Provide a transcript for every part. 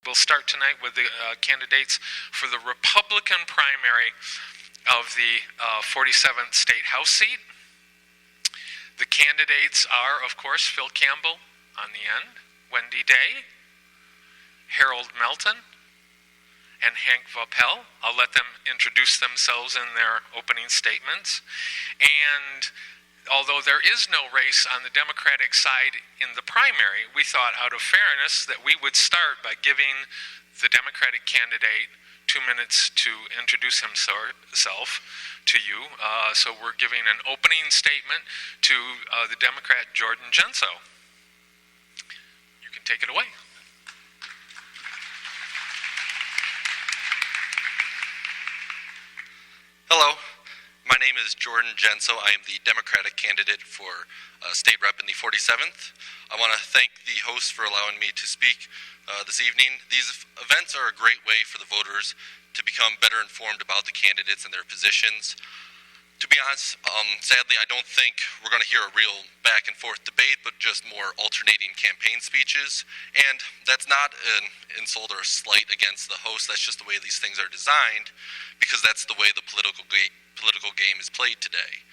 We'll start tonight with the candidates for the Republican primary of the 47th State House seat. The candidates are, of course, Phil Campbell on the end, Wendy Day, Harold Melton, and Hank Vaupel. I'll let them introduce themselves in their opening statements. And although there is no race on the Democratic side in the primary, we thought out of fairness that we would start by giving the Democratic candidate 2 minutes to introduce himself to you. So we're giving an opening statement to the Democrat Jordan Genso. You can take it away. Hello, my name is Jordan Genso. I am the Democratic candidate for state rep in the 47th. I want to thank the host for allowing me to speak this evening. These events are a great way for the voters to become better informed about the candidates and their positions. To be honest, sadly, I don't think we're going to hear a real back and forth debate, but just more alternating campaign speeches. And that's not an insult or a slight against the host. That's just the way these things are designed, because that's the way the political game is played today.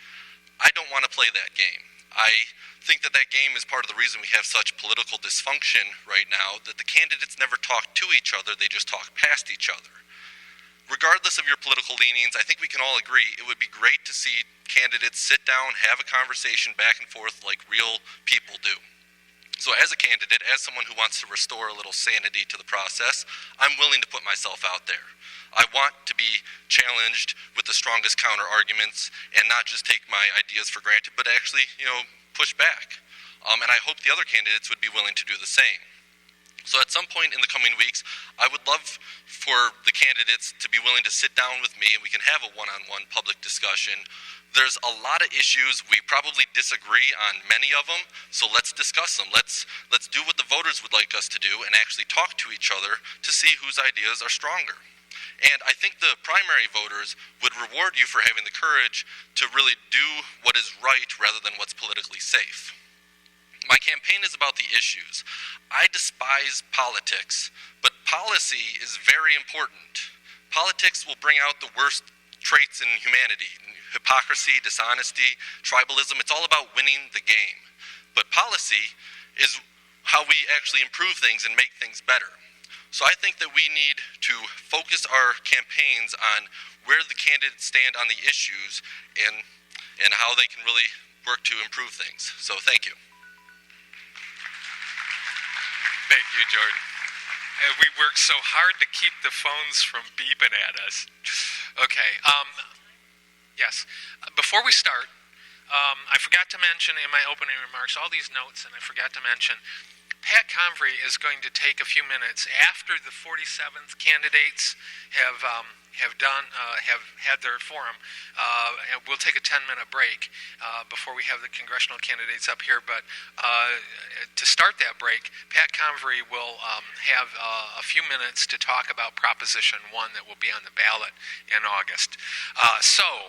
I don't want to play that game. I think that game is part of the reason we have such political dysfunction right now, that the candidates never talk to each other, they just talk past each other. Regardless of your political leanings, I think we can all agree it would be great to see candidates sit down, have a conversation back and forth like real people do. So as a candidate, as someone who wants to restore a little sanity to the process, I'm willing to put myself out there. I want to be challenged with the strongest counter arguments and not just take my ideas for granted, but actually, push back. And I hope the other candidates would be willing to do the same. So at some point in the coming weeks, I would love for the candidates to be willing to sit down with me and we can have a one-on-one public discussion. There's a lot of issues. We probably disagree on many of them, so let's discuss them. Let's do what the voters would like us to do and actually talk to each other to see whose ideas are stronger. And I think the primary voters would reward you for having the courage to really do what is right rather than what's politically safe. My campaign is about the issues. I despise politics, but policy is very important. Politics will bring out the worst traits in humanity: hypocrisy, dishonesty, tribalism. It's all about winning the game. But policy is how we actually improve things and make things better. So I think that we need to focus our campaigns on where the candidates stand on the issues and how they can really work to improve things. So thank you. Thank you, Jordan. We worked so hard to keep the phones from beeping at us. Okay. Yes. Before we start, I forgot to mention in my opening remarks all these notes, and I forgot to mention Pat Convery is going to take a few minutes after the 47th candidates have had their forum, and we'll take a 10-minute break before we have the congressional candidates up here. But to start that break, Pat Convery will have a few minutes to talk about Proposition 1 that will be on the ballot in August. So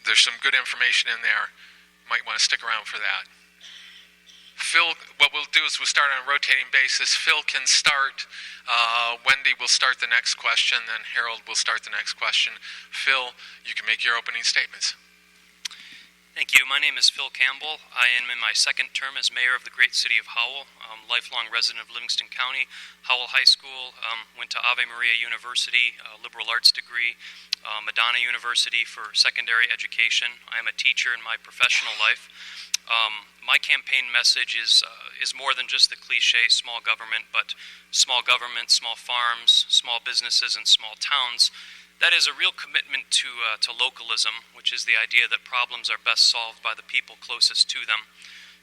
there's some good information in there. Might want to stick around for that. Phil, what we'll do is we'll start on a rotating basis. Phil can start. Wendy will start the next question. Then Harold will start the next question. Phil, you can make your opening statements. Thank you. My name is Phil Campbell. I am in my second term as mayor of the great city of Howell. I'm a lifelong resident of Livingston County, Howell High School, went to Ave Maria University, liberal arts degree, Madonna University for secondary education. I am a teacher in my professional life. My campaign message is more than just the cliche small government, but small government, small farms, small businesses, and small towns. That is a real commitment to localism, which is the idea that problems are best solved by the people closest to them.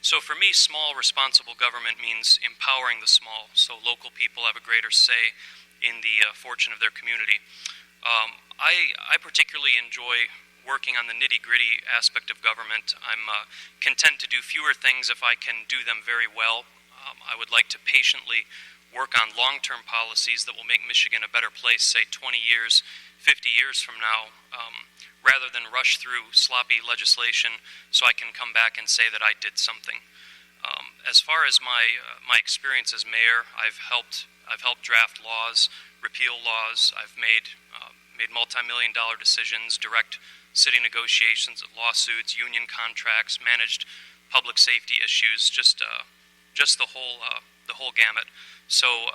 So for me, small responsible government means empowering the small, so local people have a greater say in the fortune of their community. I particularly enjoy working on the nitty-gritty aspect of government. I'm content to do fewer things if I can do them very well. I would like to patiently work on long-term policies that will make Michigan a better place, say 20 years, 50 years from now, rather than rush through sloppy legislation so I can come back and say that I did something. As far as my experience as mayor, I've helped draft laws, repeal laws. I've made multi-million-dollar decisions, direct city negotiations, lawsuits, union contracts, managed public safety issues, just the whole gamut. So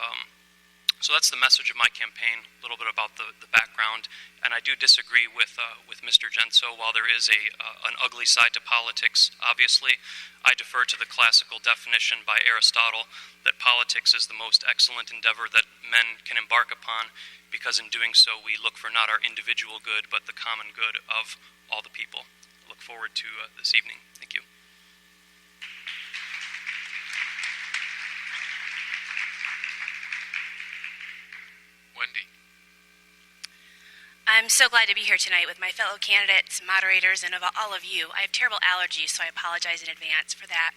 that's the message of my campaign. A little bit about the background, and I do disagree with Mr. Genso. While there is an ugly side to politics, obviously, I defer to the classical definition by Aristotle that politics is the most excellent endeavor that men can embark upon, because in doing so we look for not our individual good but the common good of all the people. I look forward to this evening. Thank you. Wendy. I'm so glad to be here tonight with my fellow candidates, moderators, and of all of you. I have terrible allergies, so I apologize in advance for that.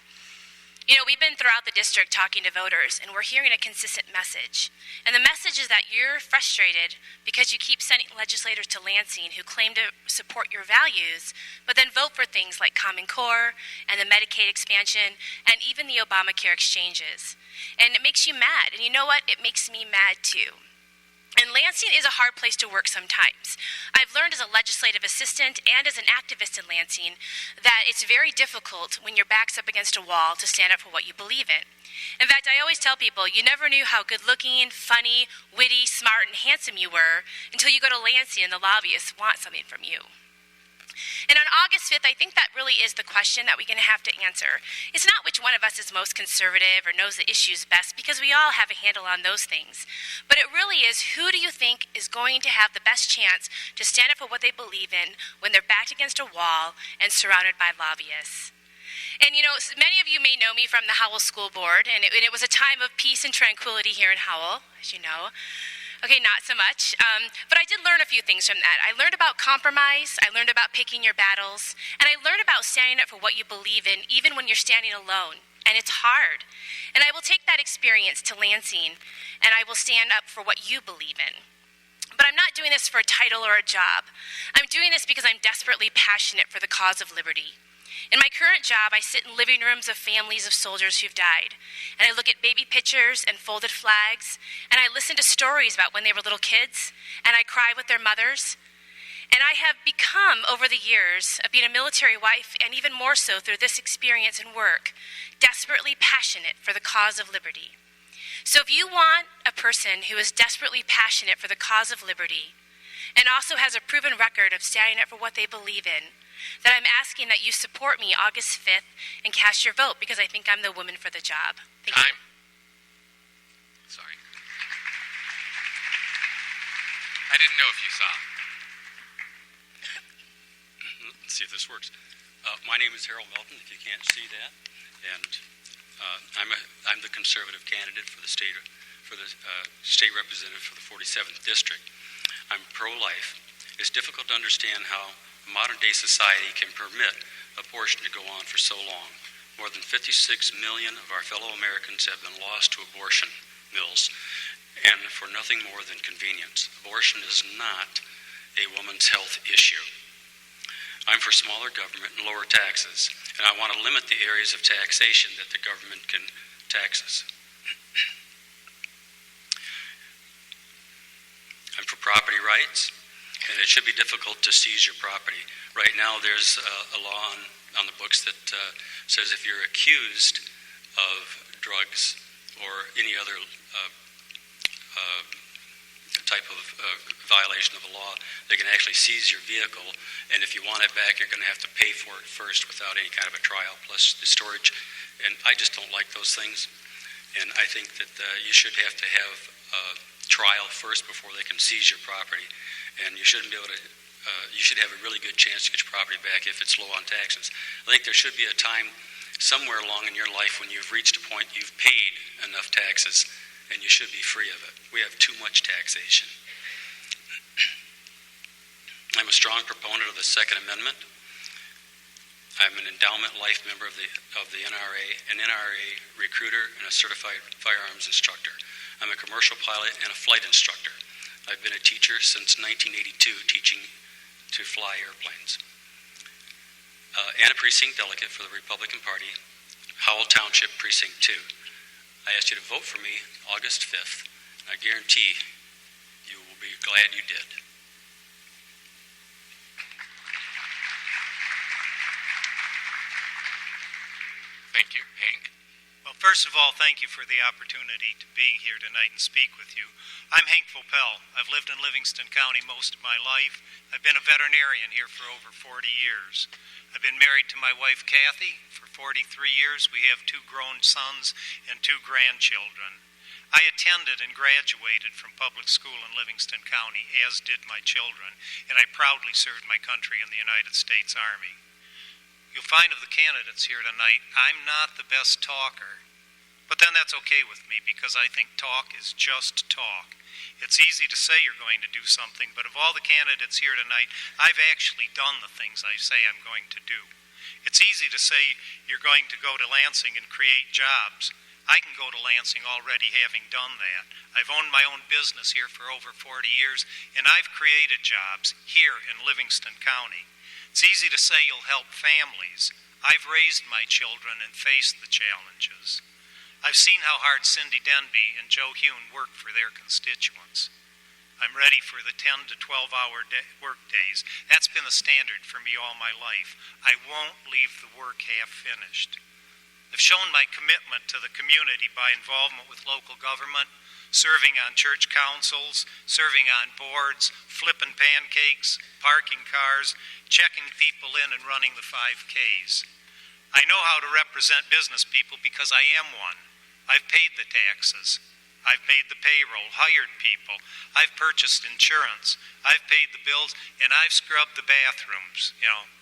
You know, we've been throughout the district talking to voters, and we're hearing a consistent message. And the message is that you're frustrated because you keep sending legislators to Lansing who claim to support your values, but then vote for things like Common Core and the Medicaid expansion and even the Obamacare exchanges. And it makes you mad. And you know what? It makes me mad too. And Lansing is a hard place to work sometimes. I've learned as a legislative assistant and as an activist in Lansing that it's very difficult when your back's up against a wall to stand up for what you believe in. In fact, I always tell people, you never knew how good-looking, funny, witty, smart, and handsome you were until you go to Lansing and the lobbyists want something from you. And on August 5th, I think that really is the question that we're going to have to answer. It's not which one of us is most conservative or knows the issues best, because we all have a handle on those things. But it really is, who do you think is going to have the best chance to stand up for what they believe in when they're backed against a wall and surrounded by lobbyists? And you know, many of you may know me from the Howell School Board, and it was a time of peace and tranquility here in Howell, as you know. Okay, not so much, but I did learn a few things from that. I learned about compromise, I learned about picking your battles, and I learned about standing up for what you believe in, even when you're standing alone, and it's hard. And I will take that experience to Lansing, and I will stand up for what you believe in. But I'm not doing this for a title or a job. I'm doing this because I'm desperately passionate for the cause of liberty. In my current job, I sit in living rooms of families of soldiers who've died, and I look at baby pictures and folded flags, and I listen to stories about when they were little kids, and I cry with their mothers. And I have become, over the years, of being a military wife, and even more so through this experience and work, desperately passionate for the cause of liberty. So if you want a person who is desperately passionate for the cause of liberty, and also has a proven record of standing up for what they believe in, that I'm asking that you support me August 5th and cast your vote, because I think I'm the woman for the job. Thank you. Sorry. I didn't know if you saw. Let's see if this works. My name is Harold Melton, if you can't see that, and I'm the conservative candidate for the state representative for the 47th district. I'm pro-life. It's difficult to understand how modern-day society can permit abortion to go on for so long. More than 56 million of our fellow Americans have been lost to abortion mills, and for nothing more than convenience. Abortion is not a woman's health issue. I'm for smaller government and lower taxes, and I want to limit the areas of taxation that the government can tax us. I'm for property rights, and it should be difficult to seize your property. Right now, there's a law on the books that says if you're accused of drugs or any other type of violation of a law, they can actually seize your vehicle, and if you want it back, you're going to have to pay for it first without any kind of a trial, plus the storage. And I just don't like those things, and I think that you should have to have a trial first before they can seize your property. And you shouldn't be able to, you should have a really good chance to get your property back if it's low on taxes. I think there should be a time somewhere along in your life when you've reached a point you've paid enough taxes and you should be free of it. We have too much taxation. I'm a strong proponent of the Second Amendment. I'm an endowment life member of the NRA, an NRA recruiter, and a certified firearms instructor. I'm a commercial pilot and a flight instructor. I've been a teacher since 1982, teaching to fly airplanes. And a precinct delegate for the Republican Party Howell Township Precinct 2. I ask you to vote for me August 5th. I guarantee you will be glad you did. Thank you. Hank? Well, first of all, thank you for the opportunity to be here tonight and speak with you. I'm Hank Vopel. I've lived in Livingston County most of my life. I've been a veterinarian here for over 40 years. I've been married to my wife, Kathy, for 43 years. We have 2 grown sons and 2 grandchildren. I attended and graduated from public school in Livingston County, as did my children, and I proudly served my country in the United States Army. You'll find of the candidates here tonight, I'm not the best talker, but then that's okay with me because I think talk is just talk. It's easy to say you're going to do something, but of all the candidates here tonight, I've actually done the things I say I'm going to do. It's easy to say you're going to go to Lansing and create jobs. I can go to Lansing already having done that. I've owned my own business here for over 40 years, and I've created jobs here in Livingston County. It's easy to say you'll help families. I've raised my children and faced the challenges. I've seen how hard Cindy Denby and Joe Hune work for their constituents. I'm ready for the 10 to 12-hour work days. That's been the standard for me all my life. I won't leave the work half finished. I've shown my commitment to the community by involvement with local government, serving on church councils, serving on boards, flipping pancakes, parking cars, checking people in, and running the 5Ks. I know how to represent business people because I am one. I've paid the taxes. I've made the payroll, hired people. I've purchased insurance. I've paid the bills, and I've scrubbed the bathrooms.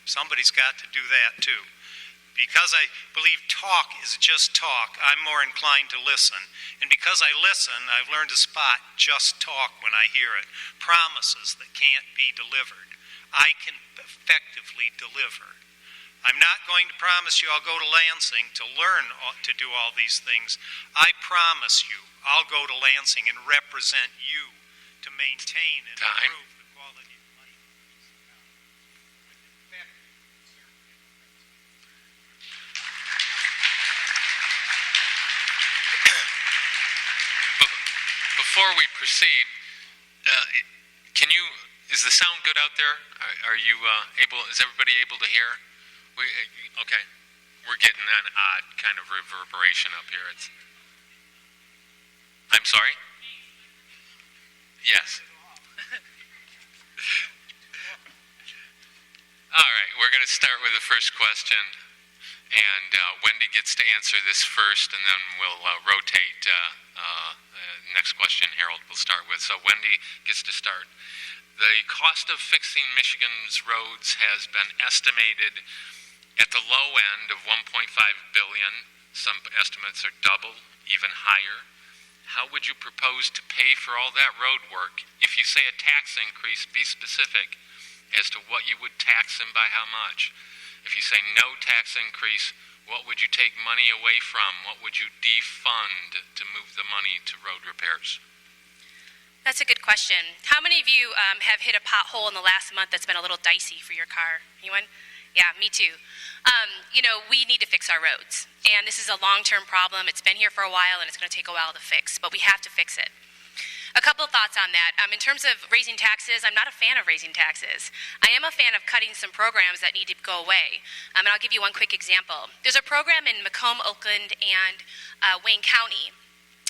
Somebody's got to do that too. Because I believe talk is just talk, I'm more inclined to listen. And because I listen, I've learned to spot just talk when I hear it. Promises that can't be delivered. I can effectively deliver. I'm not going to promise you I'll go to Lansing to learn to do all these things. I promise you I'll go to Lansing and represent you to maintain and improve the quality of life. Before we proceed, is the sound good out there? Are you is everybody able to hear? Okay. We're getting an odd kind of reverberation up here. I'm sorry? Yes. All right, we're going to start with the first question. And Wendy gets to answer this first, and then we'll rotate. Next question Harold will start with. So Wendy gets to start. The cost of fixing Michigan's roads has been estimated at the low end of $1.5 billion. Some estimates are double, even higher. How would you propose to pay for all that road work? If you say a tax increase, be specific as to what you would tax them by how much. If you say no tax increase, what would you take money away from? What would you defund to move the money to road repairs? That's a good question. How many of you have hit a pothole in the last month that's been a little dicey for your car? Anyone? Yeah, me too. We need to fix our roads. And this is a long-term problem. It's been here for a while, and it's going to take a while to fix. But we have to fix it. A couple of thoughts on that. In terms of raising taxes, I'm not a fan of raising taxes. I am a fan of cutting some programs that need to go away. And I'll give you one quick example. There's a program in Macomb, Oakland, and Wayne County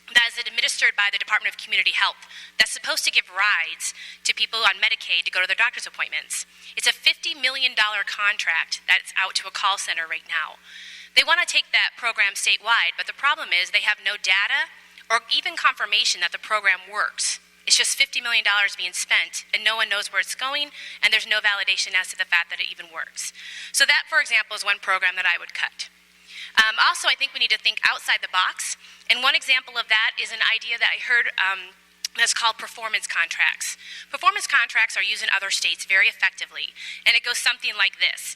that is administered by the Department of Community Health that's supposed to give rides to people on Medicaid to go to their doctor's appointments. It's a $50 million contract that's out to a call center right now. They want to take that program statewide, but the problem is they have no data or even confirmation that the program works. It's just $50 million being spent, and no one knows where it's going, and there's no validation as to the fact that it even works. So that, for example, is one program that I would cut. Also, I think we need to think outside the box, and one example of that is an idea that I heard that's called performance contracts. Performance contracts are used in other states very effectively, and it goes something like this.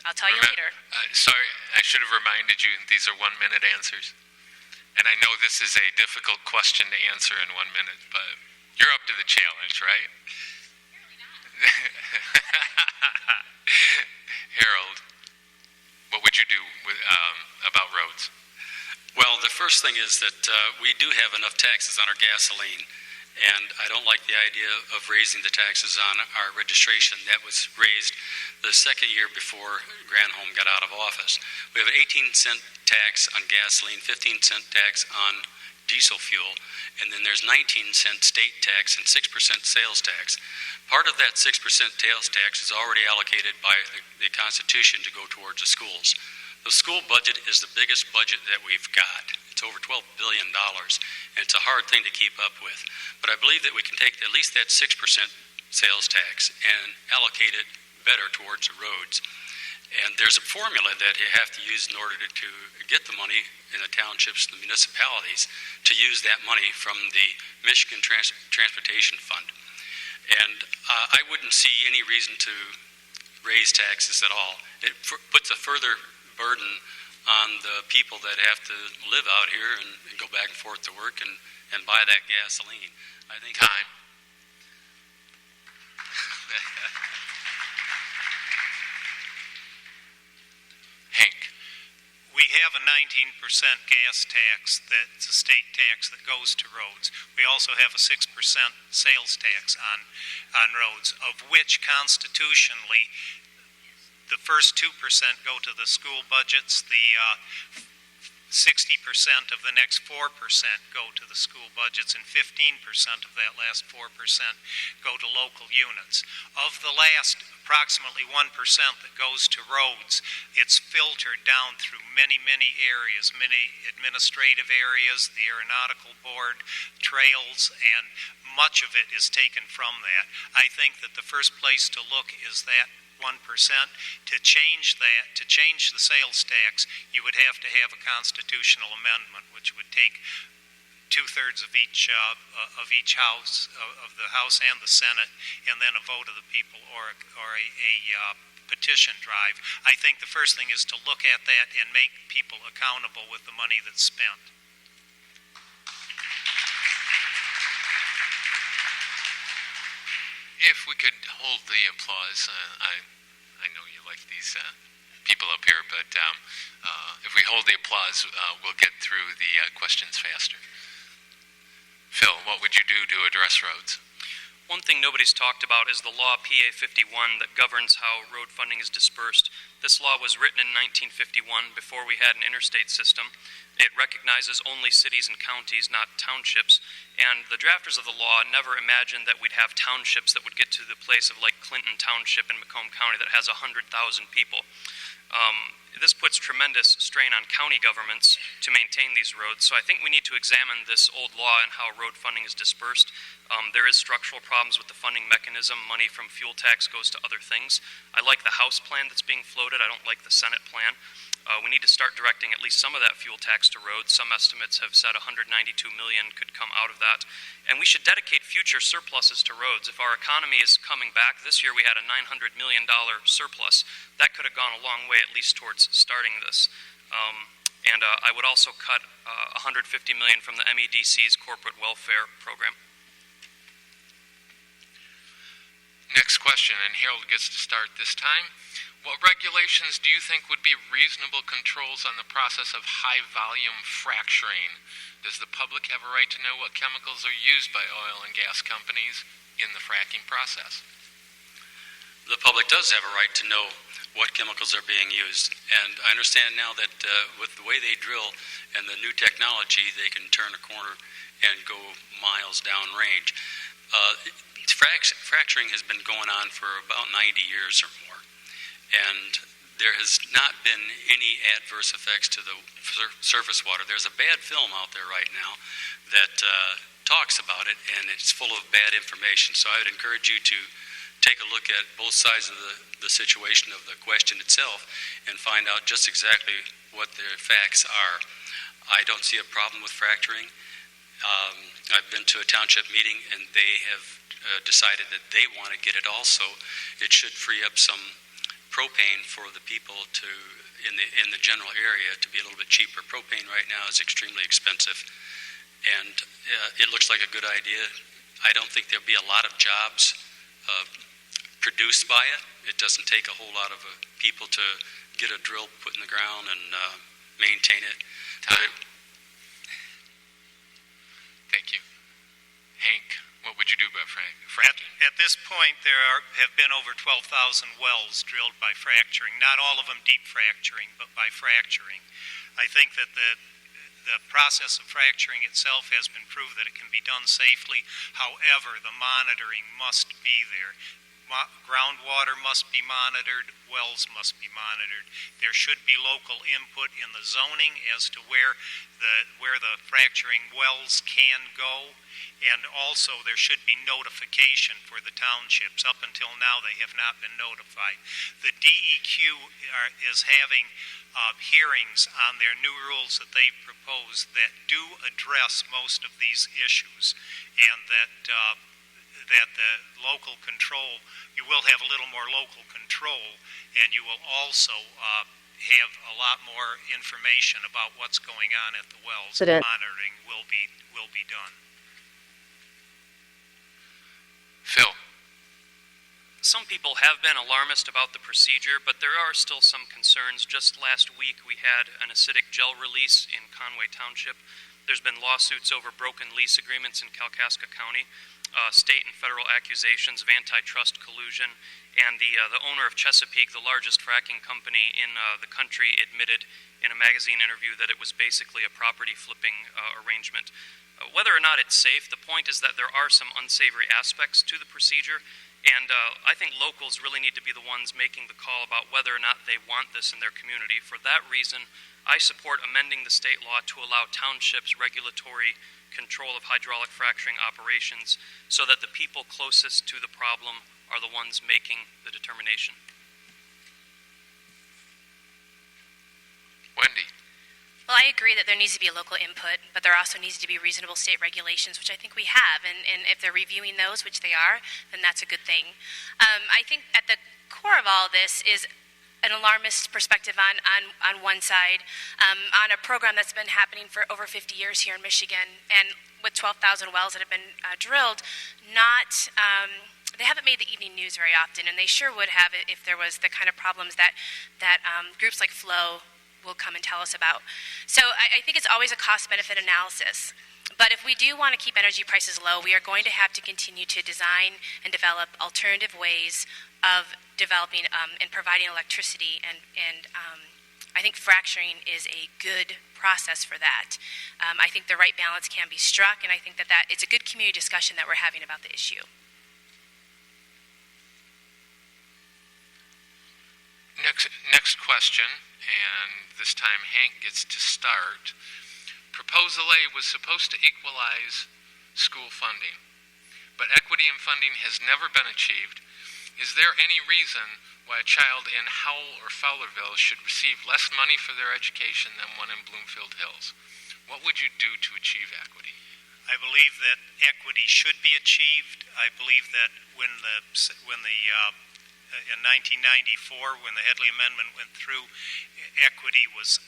I'll tell you later. Sorry, I should have reminded you, these are 1-minute answers. And I know this is a difficult question to answer in 1 minute, but you're up to the challenge, right? Harold, What would you do about roads? Well, the first thing is that we do have enough taxes on our gasoline, and I don't like the idea of raising the taxes on our registration. That was raised the second year before Granholm got out of office. We have an 18-cent tax on gasoline, 15-cent tax on diesel fuel, and then there's 19-cent state tax and 6% sales tax. Part of that 6% sales tax is already allocated by the Constitution to go towards the schools. The school budget is the biggest budget that we've got. It's over $12 billion, and it's a hard thing to keep up with. But I believe that we can take at least that 6% sales tax and allocate it better towards the roads. And there's a formula that you have to use in order to get the money in the townships, the municipalities, to use that money from the Michigan Transportation Fund. And I wouldn't see any reason to raise taxes at all. It puts a further burden on the people that have to live out here and go back and forth to work and buy that gasoline. I think time. Hank. We have a 19% gas tax that's a state tax that goes to roads. We also have a 6% sales tax on roads, of which constitutionally the first 2% go to the school budgets, the 60% of the next 4% go to the school budgets, and 15% of that last 4% go to local units. Of the last approximately 1% that goes to roads, it's filtered down through many, many areas, many administrative areas, the Aeronautical Board, trails, and much of it is taken from that. I think that the first place to look is that 1%. To change that, to change the sales tax, you would have to have a constitutional amendment, which would take 2/3 of each house, of the House and the Senate, and then a vote of the people or a petition drive. I think the first thing is to look at that and make people accountable with the money that's spent. If we could hold the applause, I know you like these people up here, but if we hold the applause, we'll get through the questions faster. Phil, what would you do to address roads? One thing nobody's talked about is the law PA 51 that governs how road funding is dispersed. This law was written in 1951 before we had an interstate system. It recognizes only cities and counties, not townships. And the drafters of the law never imagined that we'd have townships that would get to the place of like Clinton Township in Macomb County that has 100,000 people. This puts tremendous strain on county governments to maintain these roads. So I think we need to examine this old law and how road funding is dispersed. There is structural problems with the funding mechanism. Money from fuel tax goes to other things. I like the House plan that's being floated. I don't like the Senate plan. We need to start directing at least some of that fuel tax to roads. Some estimates have said $192 million could come out of that. And we should dedicate future surpluses to roads. If our economy is coming back, this year we had a $900 million surplus. That could have gone a long way, at least towards starting this. And I would also cut $150 million from the MEDC's corporate welfare program. Next question, and Harold gets to start this time. What regulations do you think would be reasonable controls on the process of high-volume fracturing? Does the public have a right to know what chemicals are used by oil and gas companies in the fracking process? The public does have a right to know what chemicals are being used. And I understand now that with the way they drill and the new technology, they can turn a corner and go miles downrange. Fracturing has been going on for about 90 years or more. And there has not been any adverse effects to the surface water. There's a bad film out there right now that talks about it, and it's full of bad information. So I would encourage you to take a look at both sides of the situation of the question itself and find out just exactly what the facts are. I don't see a problem with fracturing. I've been to a township meeting, and they have decided that they want to get it also. It should free up some propane for the people to in the general area to be a little bit cheaper. Propane right now is extremely expensive, and it looks like a good idea. I don't think there'll be a lot of jobs produced by it. It doesn't take a whole lot of people to get a drill put in the ground and maintain it. Time. Thank you. Hank, what would you do about fracking? At this point, there have been over 12,000 wells drilled by fracturing. Not all of them deep fracturing, but by fracturing. I think that the process of fracturing itself has been proved that it can be done safely. However, the monitoring must be there. Groundwater must be monitored, wells must be monitored. There should be local input in the zoning as to where the fracturing wells can go, and also there should be notification for the townships. Up until now, they have not been notified. The DEQ is having hearings on their new rules that they propose that do address most of these issues, and that the local control, you will have a little more local control, and you will also have a lot more information about what's going on at the wells. Monitoring will be done. Phil. Some people have been alarmist about the procedure, but there are still some concerns. Just last week, we had an acidic gel release in Conway Township. There's been lawsuits over broken lease agreements in Kalkaska County, state and federal accusations of antitrust collusion, and the owner of Chesapeake, the largest fracking company in the country, admitted in a magazine interview that it was basically a property flipping arrangement. Whether or not it's safe, the point is that there are some unsavory aspects to the procedure, and I think locals really need to be the ones making the call about whether or not they want this in their community. For that reason, I support amending the state law to allow townships regulatory control of hydraulic fracturing operations so that the people closest to the problem are the ones making the determination. Wendy. Well, I agree that there needs to be a local input, but there also needs to be reasonable state regulations, which I think we have. And if they're reviewing those, which they are, then that's a good thing. I think at the core of all this is an alarmist perspective on one side, on a program that's been happening for over 50 years here in Michigan, and with 12,000 wells that have been drilled, they haven't made the evening news very often, and they sure would have it if there was the kind of problems that groups like Flow will come and tell us about. So I think it's always a cost-benefit analysis. But if we do want to keep energy prices low, we are going to have to continue to design and develop alternative ways of developing and providing electricity, and I think fracturing is a good process for that. I think the right balance can be struck, and I think that it's a good community discussion that we're having about the issue. Next question, and this time Hank gets to start. Proposal A was supposed to equalize school funding, but equity in funding has never been achieved. Is there any reason why a child in Howell or Fowlerville should receive less money for their education than one in Bloomfield Hills? What would you do to achieve equity? I believe that equity should be achieved. I believe that when in 1994, when the Headley Amendment went through, equity was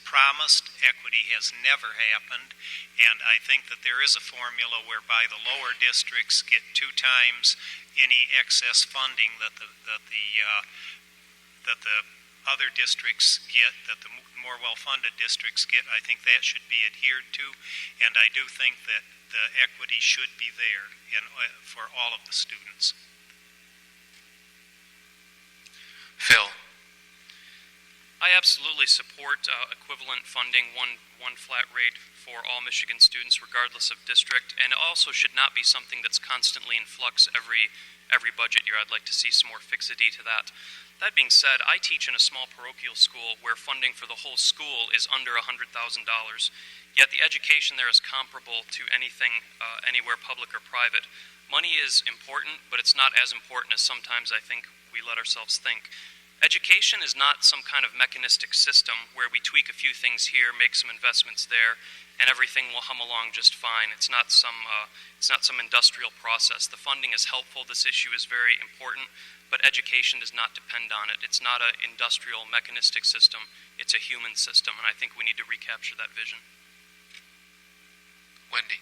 promised. Equity has never happened, and I think that there is a formula whereby the lower districts get 2 times any excess funding that the other districts get, that the more well-funded districts get. I think that should be adhered to, and I do think that the equity should be there for all of the students. Phil. I absolutely support equivalent funding, one flat rate for all Michigan students, regardless of district, and it also should not be something that's constantly in flux every budget year. I'd like to see some more fixity to that. That being said, I teach in a small parochial school where funding for the whole school is under $100,000, yet the education there is comparable to anything anywhere public or private. Money is important, but it's not as important as sometimes I think we let ourselves think. Education is not some kind of mechanistic system where we tweak a few things here, make some investments there, and everything will hum along just fine. It's not some industrial process. The funding is helpful. This issue is very important, but education does not depend on it. It's not an industrial mechanistic system. It's a human system, and I think we need to recapture that vision. Wendy.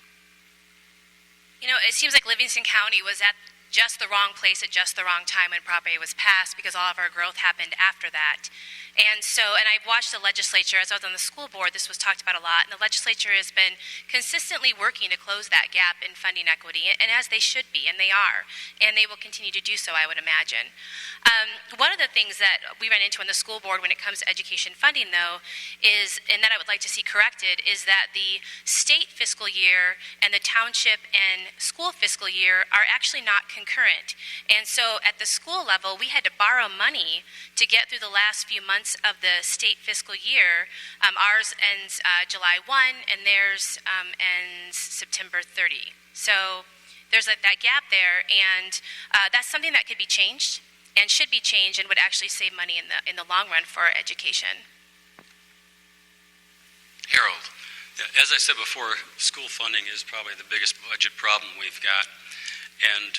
You know, it seems like Livingston County was at just the wrong place at just the wrong time when Prop A was passed, because all of our growth happened after that. And I've watched the legislature, as I was on the school board, this was talked about a lot, and the legislature has been consistently working to close that gap in funding equity, and as they should be, and they are, and they will continue to do so, I would imagine. One of the things that we ran into on the school board when it comes to education funding, though, is, and that I would like to see corrected, is that the state fiscal year and the township and school fiscal year are actually not concurrent. And so at the school level, we had to borrow money to get through the last few months of the state fiscal year. Ours ends July 1, and theirs ends September 30. So there's that gap there, and that's something that could be changed and should be changed and would actually save money in the long run for our education. Harold. Yeah, as I said before, school funding is probably the biggest budget problem we've got. And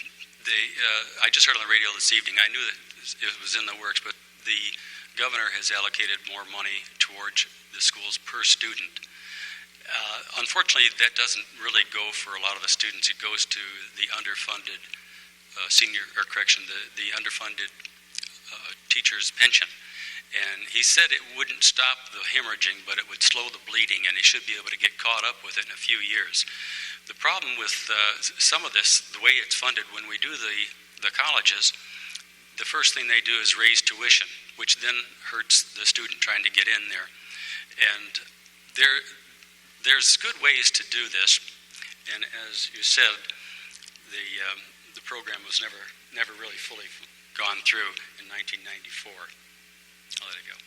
I just heard on the radio this evening, I knew that it was in the works, but the governor has allocated more money towards the schools per student. Unfortunately, that doesn't really go for a lot of the students. It goes to the underfunded the underfunded teacher's pension. And he said it wouldn't stop the hemorrhaging, but it would slow the bleeding, and he should be able to get caught up with it in a few years. The problem with some of this, the way it's funded, when we do the colleges, the first thing they do is raise tuition, which then hurts the student trying to get in there. And there's good ways to do this, and as you said, the program was never really fully gone through in 1994. I'll let it go.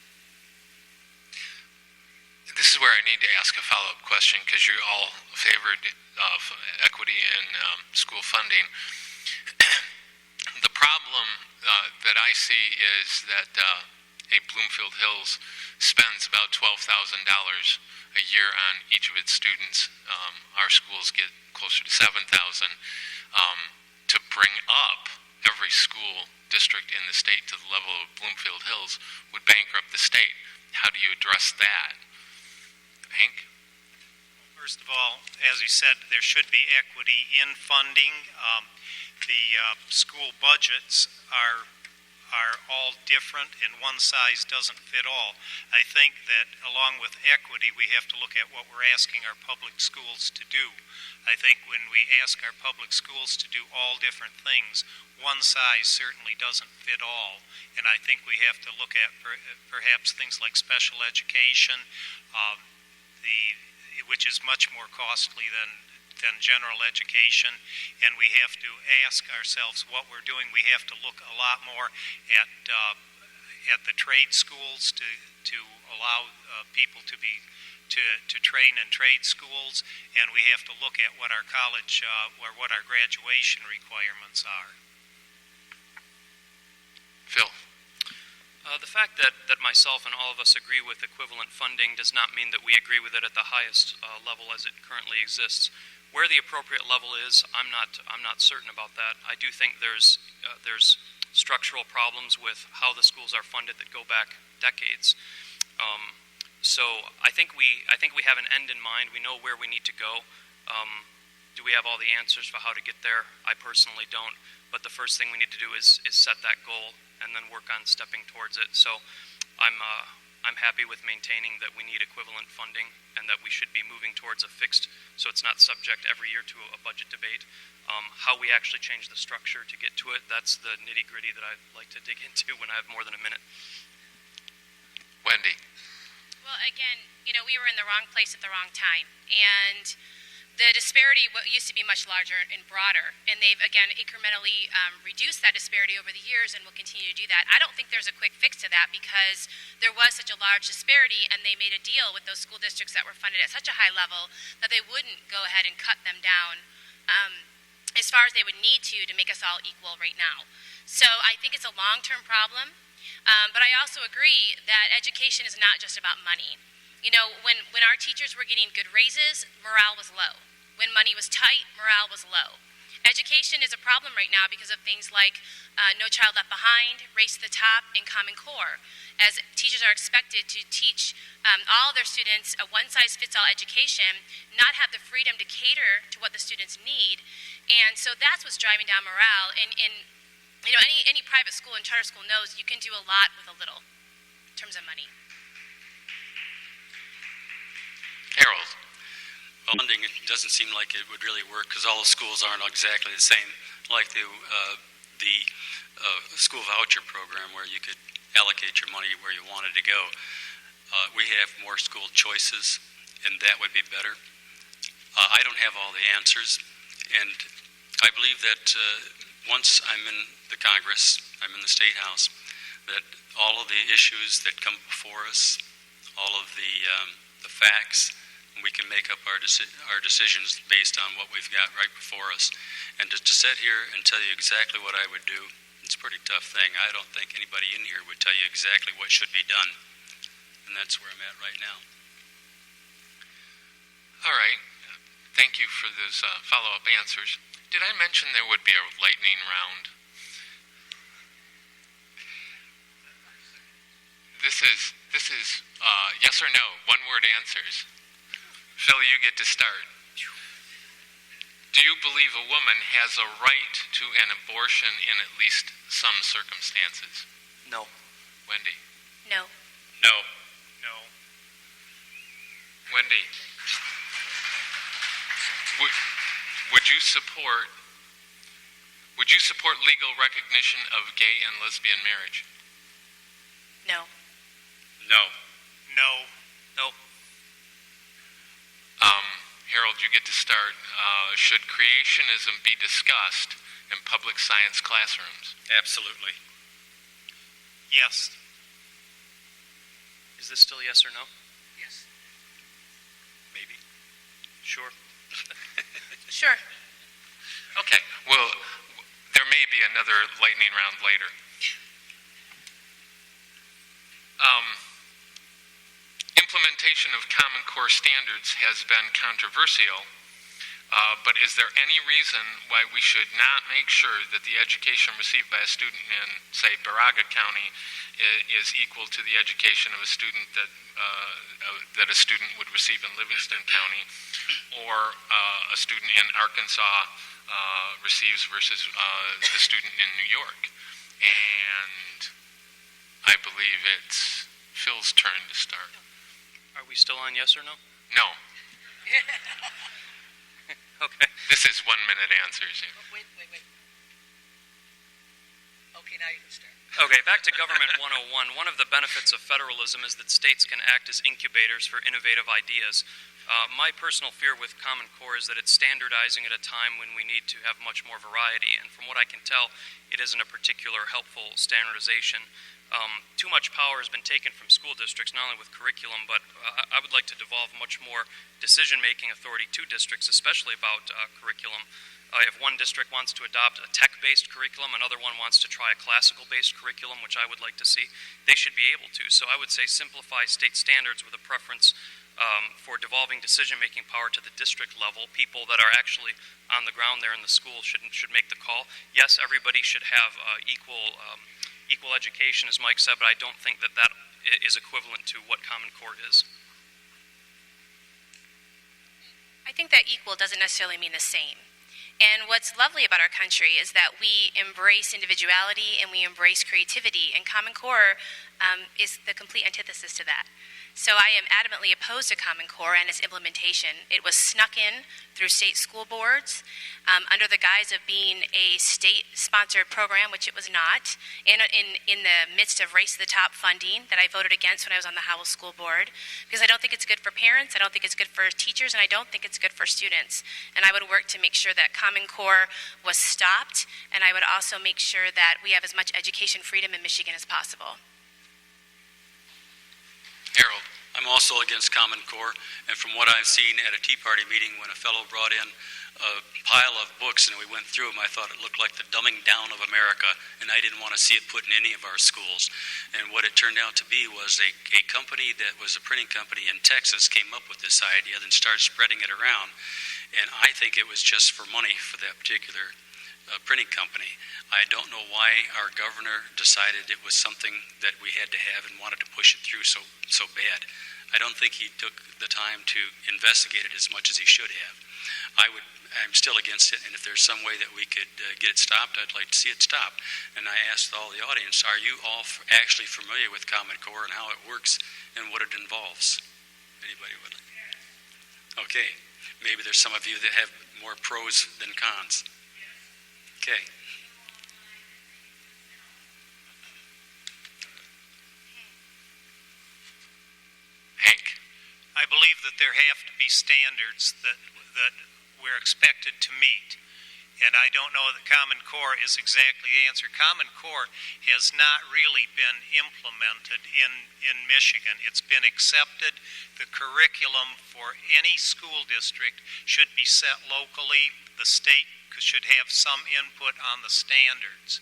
This is where I need to ask a follow-up question, because you're all favored of equity in school funding. The problem that I see is that a Bloomfield Hills spends about $12,000 a year on each of its students. Our schools get closer to $7,000. To bring up every school district in the state to the level of Bloomfield Hills would bankrupt the state. How do you address that? Hank? First of all, as you said, there should be equity in funding. The school budgets are all different, and one size doesn't fit all. I think that along with equity, we have to look at what we're asking our public schools to do. I think when we ask our public schools to do all different things, one size certainly doesn't fit all. And I think we have to look at perhaps things like special education, which is much more costly than general education, and we have to ask ourselves what we're doing. We have to look a lot more at the trade schools to allow people to train in trade schools, and we have to look at what our college or what our graduation requirements are. Phil. The fact that myself and all of us agree with equivalent funding does not mean that we agree with it at the highest level as it currently exists. Where the appropriate level is, I'm not certain about that. I do think there's structural problems with how the schools are funded that go back decades. So I think we have an end in mind. We know where we need to go. Do we have all the answers for how to get there? I personally don't. But the first thing we need to do is set that goal and then work on stepping towards it. So I'm happy with maintaining that we need equivalent funding and that we should be moving towards a fixed, so it's not subject every year to a budget debate. How we actually change the structure to get to it, that's the nitty-gritty that I'd like to dig into when I have more than a minute. Wendy. Well, again, we were in the wrong place at the wrong time, and the disparity used to be much larger and broader, and they've, again, incrementally reduced that disparity over the years and will continue to do that. I don't think there's a quick fix to that because there was such a large disparity, and they made a deal with those school districts that were funded at such a high level that they wouldn't go ahead and cut them down as far as they would need to make us all equal right now. So I think it's a long-term problem, but I also agree that education is not just about money. When our teachers were getting good raises, morale was low. When money was tight, morale was low. Education is a problem right now because of things like No Child Left Behind, Race to the Top, and Common Core, as teachers are expected to teach all their students a one-size-fits-all education, not have the freedom to cater to what the students need, and so that's what's driving down morale. And any private school and charter school knows you can do a lot with a little. terms of money. Harold. Well, funding, it doesn't seem like it would really work because all the schools aren't exactly the same. Like the school voucher program where you could allocate your money where you wanted to go. We have more school choices, and that would be better. I don't have all the answers, and I believe that once I'm in the Congress, I'm in the State House, that all of the issues that come before us, all of the facts, we can make up our decisions based on what we've got right before us. And to sit here and tell you exactly what I would do, it's a pretty tough thing. I don't think anybody in here would tell you exactly what should be done. And that's where I'm at right now. All right. Thank you for those follow-up answers. Did I mention there would be a lightning round? This is yes or no, one-word answers. Phil, you get to start. Do you believe a woman has a right to an abortion in at least some circumstances? No. Wendy? No. No. No. Wendy? Would you support legal recognition of gay and lesbian marriage? No. No. No. No. Harold, you get to start. Should creationism be discussed in public science classrooms? Absolutely. Yes. Is this still yes or no? Yes. Maybe. Sure. Sure. Okay. Well, there may be another lightning round later. Implementation of Common Core standards has been controversial, but is there any reason why we should not make sure that the education received by a student in, say, Baraga County is equal to the education of a student that a student would receive in Livingston County, or a student in Arkansas receives versus the student in New York? And I believe it's Phil's turn to start. Are we still on yes or no? No. Okay. This is 1 minute answers. Wait. Okay, now you can start. Okay, back to Government 101. One of the benefits of federalism is that states can act as incubators for innovative ideas. My personal fear with Common Core is that it's standardizing at a time when we need to have much more variety, and from what I can tell, it isn't a particular helpful standardization. Too much power has been taken from school districts, not only with curriculum, but I would like to devolve much more decision-making authority to districts, especially about curriculum. If one district wants to adopt a tech-based curriculum, another one wants to try a classical-based curriculum, which I would like to see, they should be able to. So I would say simplify state standards with a preference for devolving decision-making power to the district level. People that are actually on the ground there in the school should make the call. Yes, everybody should have equal education, as Mike said, but I don't think that is equivalent to what Common Core is. I think that equal doesn't necessarily mean the same. And what's lovely about our country is that we embrace individuality and we embrace creativity, and Common Core is the complete antithesis to that. So I am adamantly opposed to Common Core and its implementation. It was snuck in through state school boards under the guise of being a state-sponsored program, which it was not, in the midst of Race to the Top funding that I voted against when I was on the Howell School Board, because I don't think it's good for parents, I don't think it's good for teachers, and I don't think it's good for students. And I would work to make sure that Common Core was stopped, and I would also make sure that we have as much education freedom in Michigan as possible. Harold. I'm also against Common Core, and from what I've seen at a Tea Party meeting when a fellow brought in a pile of books and we went through them, I thought it looked like the dumbing down of America, and I didn't want to see it put in any of our schools. And what it turned out to be was a company that was a printing company in Texas came up with this idea, then started spreading it around, and I think it was just for money for that particular printing company. I don't know why our governor decided it was something that we had to have and wanted to push it through so bad. I don't think he took the time to investigate it as much as he should have. I'm still against it, and if there's some way that we could get it stopped, I'd like to see it stopped. And I asked all the audience, are you all actually familiar with Common Core and how it works and what it involves? Anybody would like? Okay, maybe there's some of you that have more pros than cons. Okay. Hank. I believe that there have to be standards that we're expected to meet. And I don't know that Common Core is exactly the answer. Common Core has not really been implemented in Michigan. It's been accepted. The curriculum for any school district should be set locally. The state should have some input on the standards.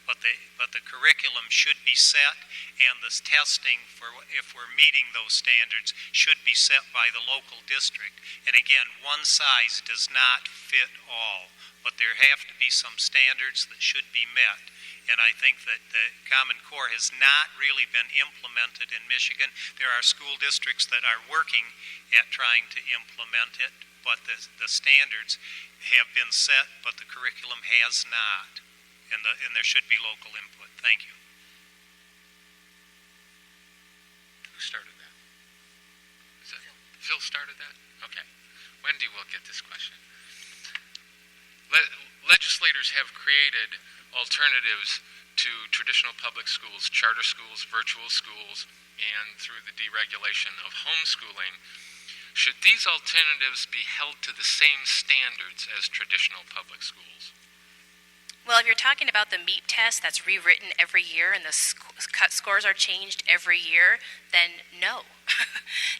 But the curriculum should be set, and the testing for if we're meeting those standards should be set by the local district. And again, one size does not fit all, but there have to be some standards that should be met. And I think that the Common Core has not really been implemented in Michigan. There are school districts that are working at trying to implement it, but the standards have been set, but the curriculum has not. And there should be local input. Thank you. Who started that? Phil started that? Okay. Wendy will get this question. Legislators have created alternatives to traditional public schools, charter schools, virtual schools, and through the deregulation of homeschooling. Should these alternatives be held to the same standards as traditional public schools? Well, if you're talking about the MEEP test that's rewritten every year and the cut scores are changed every year, then no.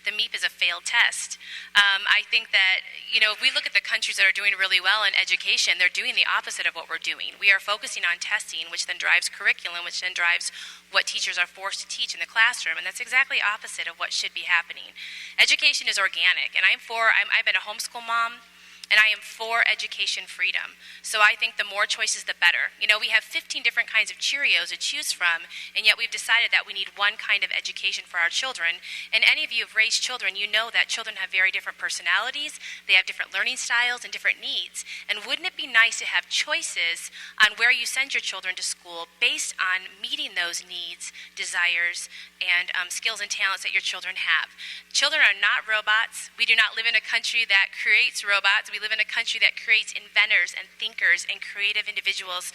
The MEEP is a failed test. I think that, if we look at the countries that are doing really well in education, they're doing the opposite of what we're doing. We are focusing on testing, which then drives curriculum, which then drives what teachers are forced to teach in the classroom, and that's exactly opposite of what should be happening. Education is organic, and I've been a homeschool mom, and I am for education freedom. So I think the more choices, the better. We have 15 different kinds of Cheerios to choose from, and yet we've decided that we need one kind of education for our children. And any of you who have raised children, you know that children have very different personalities, they have different learning styles and different needs. And wouldn't it be nice to have choices on where you send your children to school based on meeting those needs, desires, and skills and talents that your children have? Children are not robots. We do not live in a country that creates robots. We live in a country that creates inventors and thinkers and creative individuals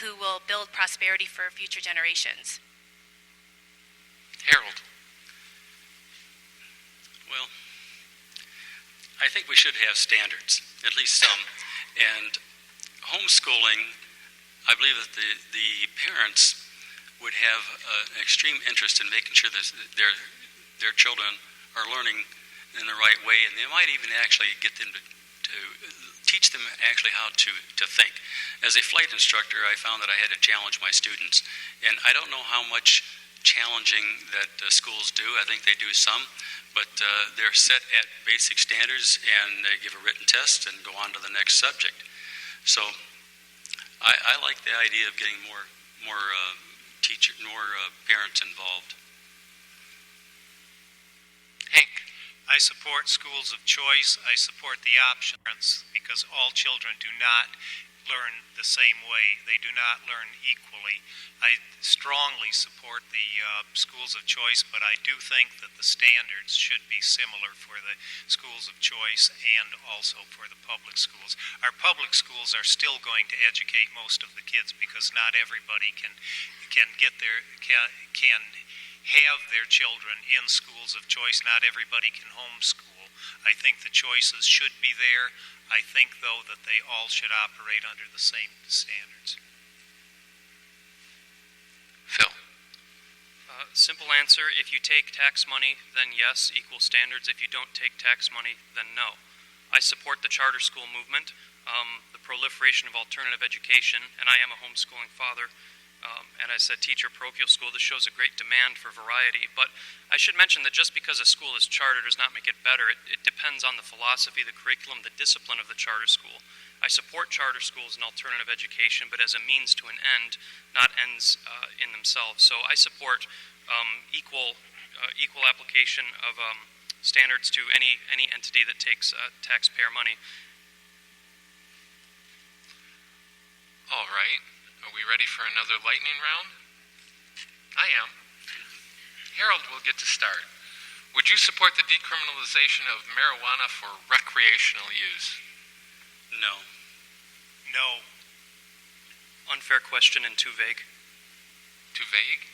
who will build prosperity for future generations. Harold. Well, I think we should have standards, at least some. And homeschooling, I believe that the parents would have an extreme interest in making sure that their children are learning in the right way, and they might even actually get them to teach them actually how to think. As a flight instructor, I found that I had to challenge my students, and I don't know how much challenging that schools do. I think they do some, but they're set at basic standards, and they give a written test and go on to the next subject. So I like the idea of getting more parents involved. Hank. I support schools of choice. I support the options because all children do not learn the same way. They do not learn equally. I strongly support the schools of choice, but I do think that the standards should be similar for the schools of choice and also for the public schools. Our public schools are still going to educate most of the kids because not everybody can have their children in schools of choice. Not everybody can homeschool. I think the choices should be there. I think, though, that they all should operate under the same standards. Phil. Simple answer, if you take tax money, then yes, equal standards. If you don't take tax money, then no. I support the charter school movement, the proliferation of alternative education, and I am a homeschooling father. And I said teacher parochial school, this shows a great demand for variety. But I should mention that just because a school is charter does not make it better. It depends on the philosophy, the curriculum, the discipline of the charter school. I support charter schools and alternative education, but as a means to an end, not ends in themselves. So I support equal application of standards to any entity that takes taxpayer money. All right. Are we ready for another lightning round? I am. Harold will get to start. Would you support the decriminalization of marijuana for recreational use? No. No. Unfair question and too vague. Too vague?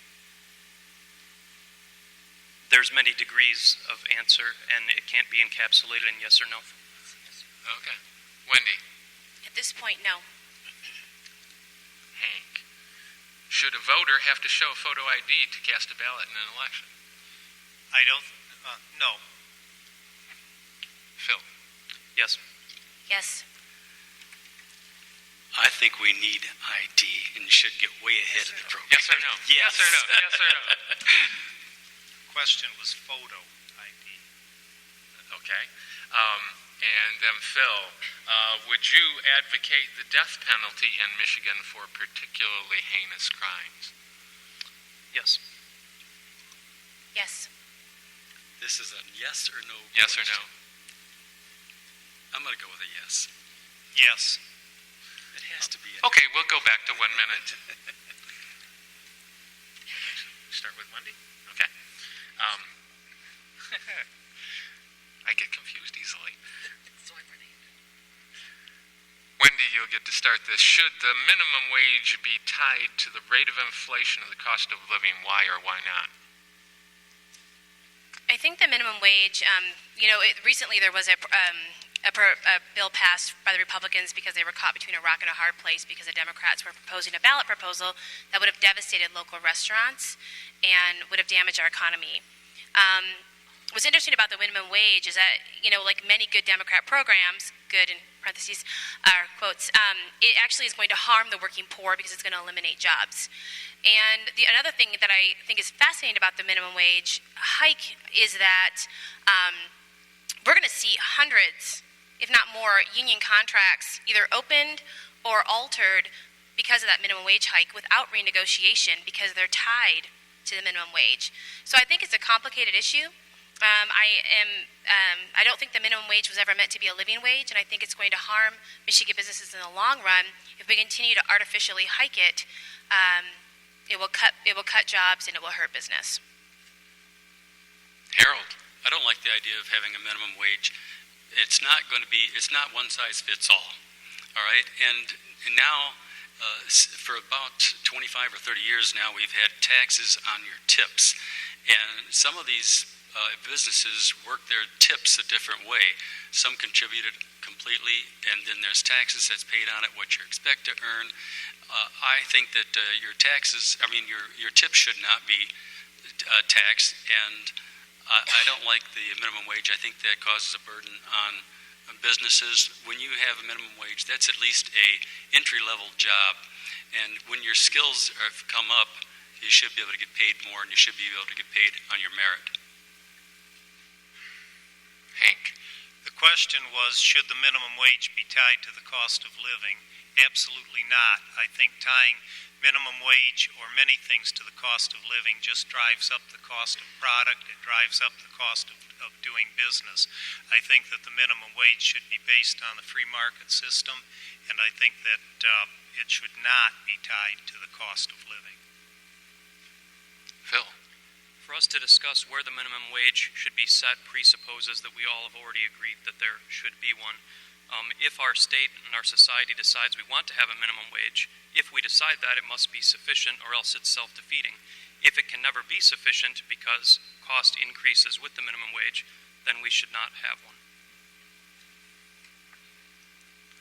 There's many degrees of answer, and it can't be encapsulated in yes or no. Okay. Wendy? At this point, no. Hank? Should a voter have to show a photo ID to cast a ballot in an election? I don't. No. Phil? Yes. Yes. I think we need ID and should get way ahead of the program. Yes or no? Yes. Yes or no? Yes or no? Question was photo ID. Okay. And then Phil, would you advocate the death penalty in Michigan for particularly heinous crimes? Yes. Yes. This is a yes or no Yes or question. no? I'm going to go with a yes. Yes. It has to be a Okay, we'll go back to 1 minute. Start with Wendy? Okay. I get confused easily. Wendy, you'll get to start this. Should the minimum wage be tied to the rate of inflation of the cost of living? Why or why not? I think the minimum wage, recently there was a bill passed by the Republicans because they were caught between a rock and a hard place because the Democrats were proposing a ballot proposal that would have devastated local restaurants and would have damaged our economy. What's interesting about the minimum wage is that, like many good Democrat programs, good in parentheses, quotes, it actually is going to harm the working poor because it's going to eliminate jobs. And another thing that I think is fascinating about the minimum wage hike is that we're going to see hundreds, if not more, union contracts either opened or altered because of that minimum wage hike without renegotiation because they're tied to the minimum wage. So I think it's a complicated issue. I don't think the minimum wage was ever meant to be a living wage, and I think it's going to harm Michigan businesses in the long run if we continue to artificially hike it. It will cut jobs and it will hurt business. Harold? I don't like the idea of having a minimum wage. It's not one size fits all. All right, and now for about 25 or 30 years now, we've had taxes on your tips, and some of these businesses work their tips a different way. Some contributed completely, and then there's taxes that's paid on it, what you expect to earn. I think that your tips should not be taxed, and I don't like the minimum wage. I think that causes a burden on businesses. When you have a minimum wage, that's at least a entry-level job, and when your skills have come up, you should be able to get paid more, and you should be able to get paid on your merit. Hank? The question was, should the minimum wage be tied to the cost of living? Absolutely not. I think tying minimum wage or many things to the cost of living just drives up the cost of product. It drives up the cost of doing business. I think that the minimum wage should be based on the free market system, and I think that it should not be tied to the cost of living. Phil? For us to discuss where the minimum wage should be set presupposes that we all have already agreed that there should be one. If our state and our society decides we want to have a minimum wage, if we decide that, it must be sufficient or else it's self-defeating. If it can never be sufficient because cost increases with the minimum wage, then we should not have one.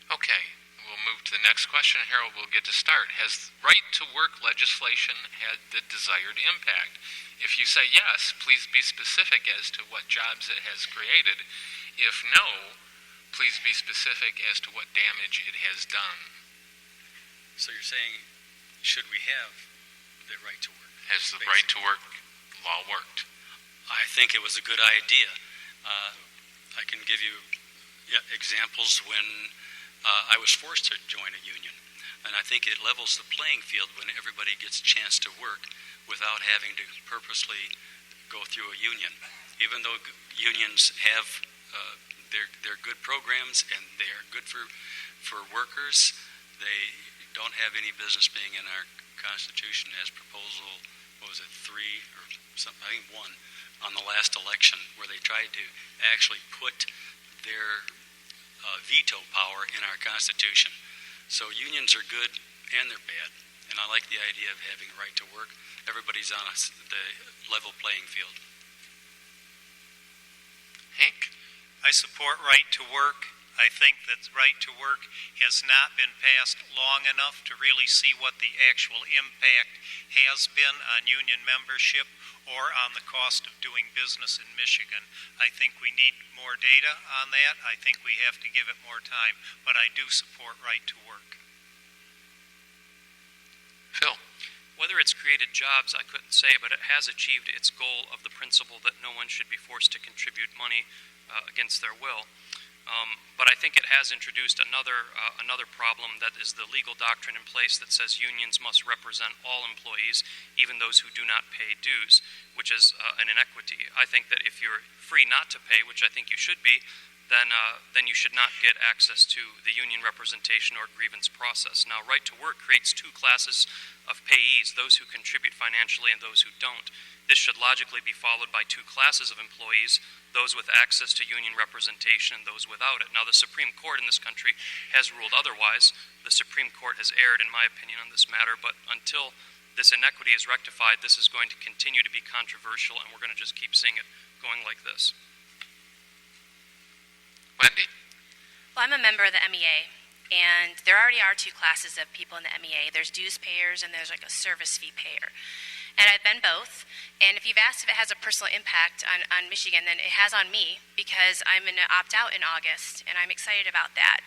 Okay, we'll move to the next question. Harold will get to start. Has right-to-work legislation had the desired impact? If you say yes, please be specific as to what jobs it has created. If no, please be specific as to what damage it has done. So you're saying, should we have the right to work? Has the right-to-work law worked? I think it was a good idea. I can give you examples when I was forced to join a union. And I think it levels the playing field when everybody gets a chance to work without having to purposely go through a union. Even though unions have they're good programs and they are good for workers. They don't have any business being in our Constitution as proposal, what was it, 3 or something, I think 1, on the last election, where they tried to actually put their veto power in our Constitution. So unions are good and they're bad. And I like the idea of having a right to work. Everybody's on the level playing field. Hank. I support right to work. I think that right to work has not been passed long enough to really see what the actual impact has been on union membership or on the cost of doing business in Michigan. I think we need more data on that. I think we have to give it more time, but I do support right to work. Phil. Whether it's created jobs, I couldn't say, but it has achieved its goal of the principle that no one should be forced to contribute money against their will. But I think it has introduced another problem, that is the legal doctrine in place that says unions must represent all employees, even those who do not pay dues, which is an inequity. I think that if you're free not to pay, which I think you should be, then you should not get access to the union representation or grievance process. Now, right to work creates 2 classes of payees, those who contribute financially and those who don't. This should logically be followed by 2 classes of employees, those with access to union representation and those without it. Now, the Supreme Court in this country has ruled otherwise. The Supreme Court has erred, in my opinion, on this matter, but until this inequity is rectified, this is going to continue to be controversial, and we're going to just keep seeing it going like this. Wendy. Well, I'm a member of the MEA, and there already are 2 classes of people in the MEA. There's dues payers and there's like a service fee payer. And I've been both. And if you've asked if it has a personal impact on Michigan, then it has on me, because I'm going to opt out in August, and I'm excited about that.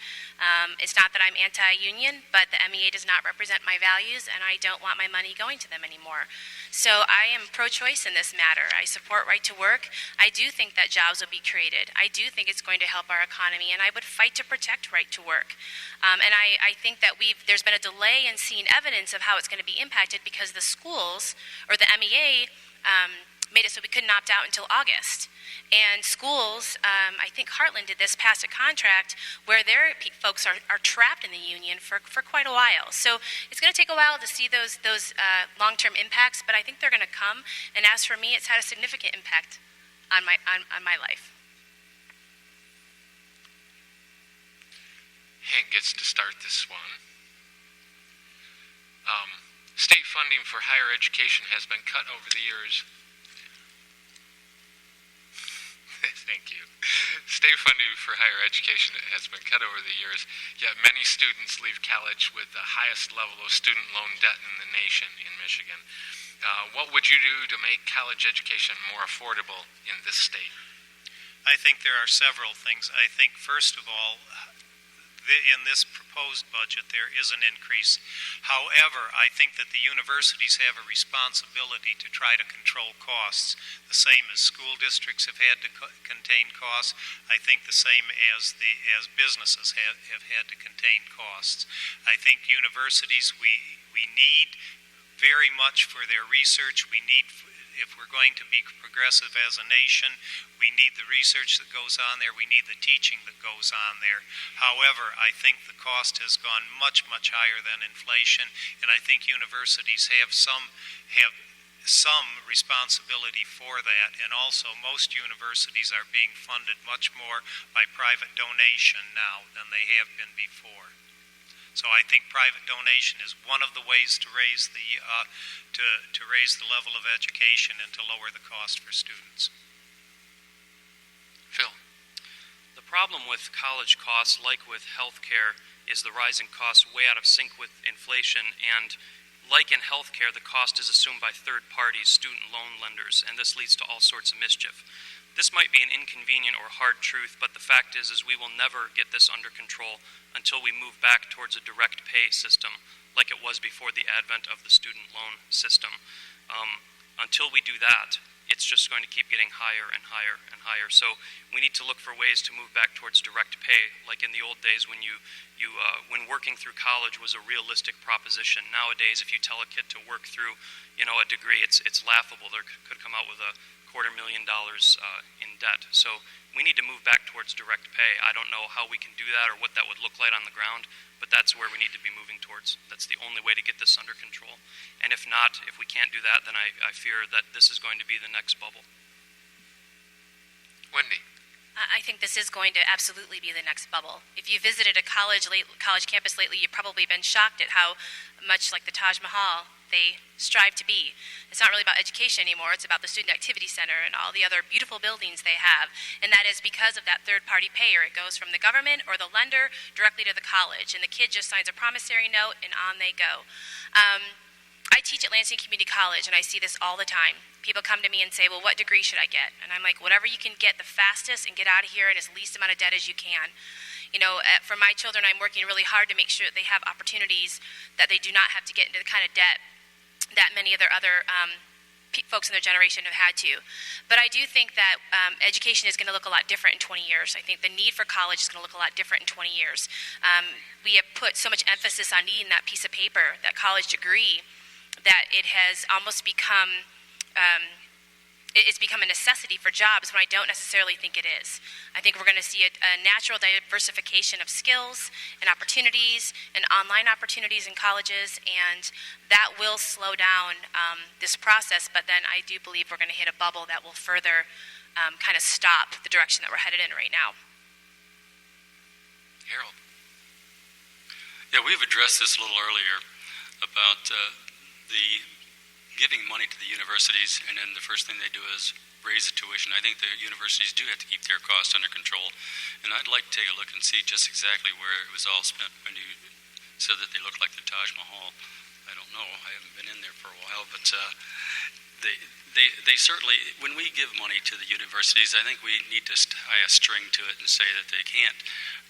It's not that I'm anti-union, but the MEA does not represent my values, and I don't want my money going to them anymore. So I am pro-choice in this matter. I support right to work. I do think that jobs will be created. I do think it's going to help our economy, and I would fight to protect right to work. And I think that there's been a delay in seeing evidence of how it's going to be impacted, because the schools, or the MEA, made it so we couldn't opt out until August. And schools, I think Heartland did this, passed a contract where their folks are trapped in the union for quite a while. So it's going to take a while to see those long-term impacts, but I think they're going to come. And as for me, it's had a significant impact on my life. Hank gets to start this one. State funding for higher education has been cut over the years. Thank you. State funding for higher education has been cut over the years, yet many students leave college with the highest level of student loan debt in the nation in Michigan. What would you do to make college education more affordable in this state? I think there are several things. I think, first of all, in this proposed budget, there is an increase. However, I think that the universities have a responsibility to try to control costs, the same as school districts have had to contain costs. I think the same as businesses have had to contain costs. I think universities, we need very much for their research. We need, if we're going to be progressive as a nation, we need the research that goes on there. We need the teaching that goes on there. However, I think the cost has gone much, much higher than inflation, and I think universities have some responsibility for that. And also, most universities are being funded much more by private donation now than they have been before. So I think private donation is one of the ways to raise the level of education and to lower the cost for students. Phil. The problem with college costs, like with health care, is the rising costs way out of sync with inflation. And like in health care, the cost is assumed by third parties, student loan lenders, and this leads to all sorts of mischief. This might be an inconvenient or hard truth, but the fact is we will never get this under control until we move back towards a direct pay system like it was before the advent of the student loan system. Until we do that, it's just going to keep getting higher and higher and higher. So we need to look for ways to move back towards direct pay, like in the old days when when working through college was a realistic proposition. Nowadays, if you tell a kid to work through, a degree, it's laughable. They could come out with a $250,000 in debt. So we need to move back towards direct pay. I don't know how we can do that or what that would look like on the ground, but that's where we need to be moving towards. That's the only way to get this under control. And if not, if we can't do that, then I fear that this is going to be the next bubble. Wendy. I think this is going to absolutely be the next bubble. If you visited a college campus lately, you've probably been shocked at how much like the Taj Mahal they strive to be. It's not really about education anymore. It's about the Student Activity Center and all the other beautiful buildings they have. And that is because of that third-party payer. It goes from the government or the lender directly to the college. And the kid just signs a promissory note, and on they go. I teach at Lansing Community College, and I see this all the time. People come to me and say, well, what degree should I get? And I'm like, whatever you can get the fastest and get out of here in as least amount of debt as you can. You know, for my children, I'm working really hard to make sure that they have opportunities, that they do not have to get into the kind of debt that many of their other folks in their generation have had to. But I do think that education is going to look a lot different in 20 years. I think the need for college is going to look a lot different in 20 years. We have put so much emphasis on needing that piece of paper, that college degree, that it has almost become it's become a necessity for jobs when I don't necessarily think it is. I think we're going to see a natural diversification of skills and opportunities and online opportunities in colleges, and that will slow down this process, but then I do believe we're going to hit a bubble that will further kind of stop the direction that we're headed in right now. Harold. Yeah, we've addressed this a little earlier about the giving money to the universities, and then the first thing they do is raise the tuition. I think the universities do have to keep their costs under control, and I'd like to take a look and see just exactly where it was all spent. When you said that they look like the Taj Mahal, I don't know. I haven't been in there for a while, but they certainly, when we give money to the universities, I think we need to tie a string to it and say that they can't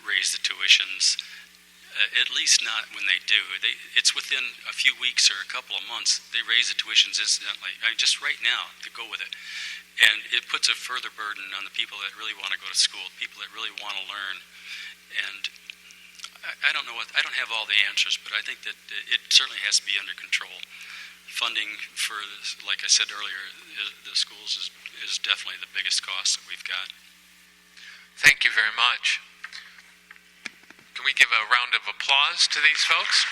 raise the tuitions. At least not when they do. It's within a few weeks or a couple of months, they raise the tuitions incidentally. I mean, just right now to go with it. And it puts a further burden on the people that really want to go to school, people that really want to learn. And I don't know I don't have all the answers, but I think that it certainly has to be under control. Funding for, like I said earlier, the schools is definitely the biggest cost that we've got. Thank you very much. Can we give a round of applause to these folks?